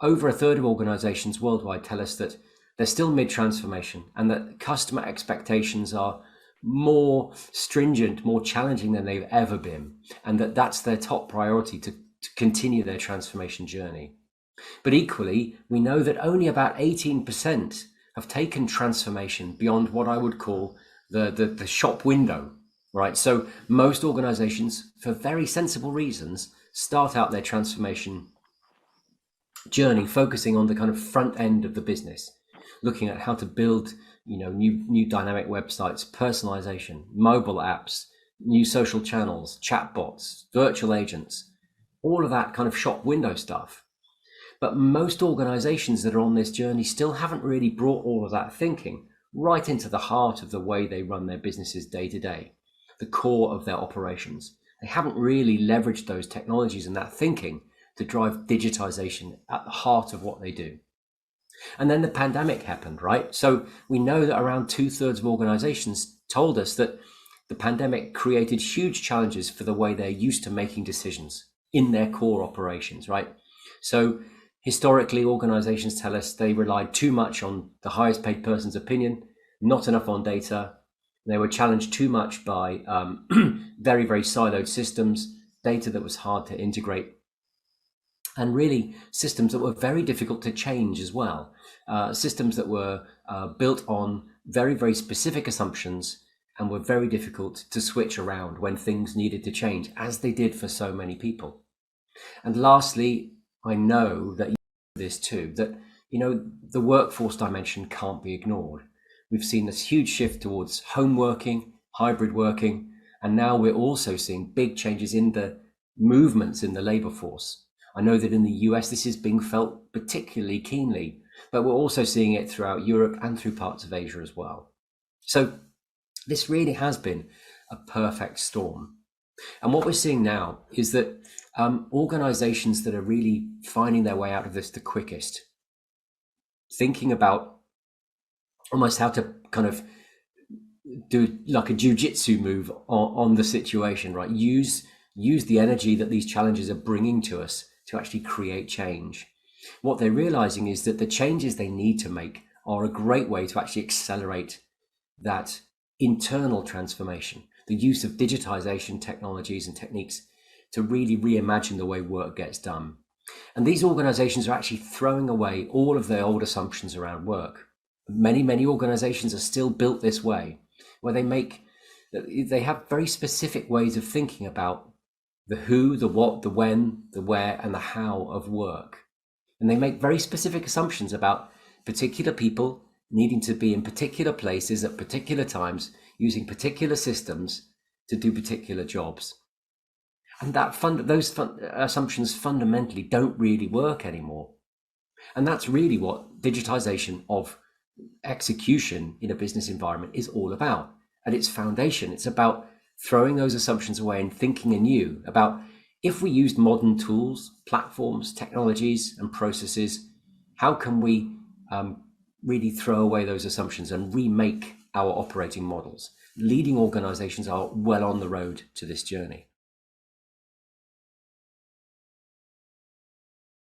over a third of organizations worldwide tell us that they're still mid-transformation and that customer expectations are more stringent, more challenging than they've ever been, and that that's their top priority to continue their transformation journey. But equally, we know that only about 18% have taken transformation beyond what I would call the shop window, right? So most organizations, for very sensible reasons, start out their transformation journey focusing on the kind of front end of the business, looking at how to build, new dynamic websites, personalization, mobile apps, new social channels, chatbots, virtual agents, all of that kind of shop window stuff. But most organizations that are on this journey still haven't really brought all of that thinking right into the heart of the way they run their businesses day to day, the core of their operations. They haven't really leveraged those technologies and that thinking to drive digitization at the heart of what they do. And then the pandemic happened, right? So we know that around 2/3 of organizations told us that the pandemic created huge challenges for the way they're used to making decisions in their core operations, right? So historically, organizations tell us they relied too much on the highest paid person's opinion, not enough on data. They were challenged too much by very, very siloed systems, data that was hard to integrate, and really systems that were very difficult to change as well. Systems that were built on very, very specific assumptions and were very difficult to switch around when things needed to change, as they did for so many people. And lastly, I know that you know this too, that the workforce dimension can't be ignored. We've seen this huge shift towards home working, hybrid working, and now we're also seeing big changes in the movements in the labor force. I know that in the US, this is being felt particularly keenly, but we're also seeing it throughout Europe and through parts of Asia as well. So this really has been a perfect storm. And what we're seeing now is that organizations that are really finding their way out of this the quickest, thinking about almost how to kind of do like a jiu-jitsu move on the situation, right? Use the energy that these challenges are bringing to us to actually create change. What they're realizing is that the changes they need to make are a great way to actually accelerate that internal transformation, the use of digitization technologies and techniques to really reimagine the way work gets done. And these organizations are actually throwing away all of their old assumptions around work. Many organizations are still built this way, where they have very specific ways of thinking about the who, the what, the when, the where, and the how of work. And they make very specific assumptions about particular people needing to be in particular places at particular times, using particular systems to do particular jobs. And those assumptions fundamentally don't really work anymore. And that's really what digitization of execution in a business environment is all about. At its foundation, it's about throwing those assumptions away and thinking anew about, if we used modern tools, platforms, technologies, and processes, how can we really throw away those assumptions and remake our operating models? Leading organizations are well on the road to this journey.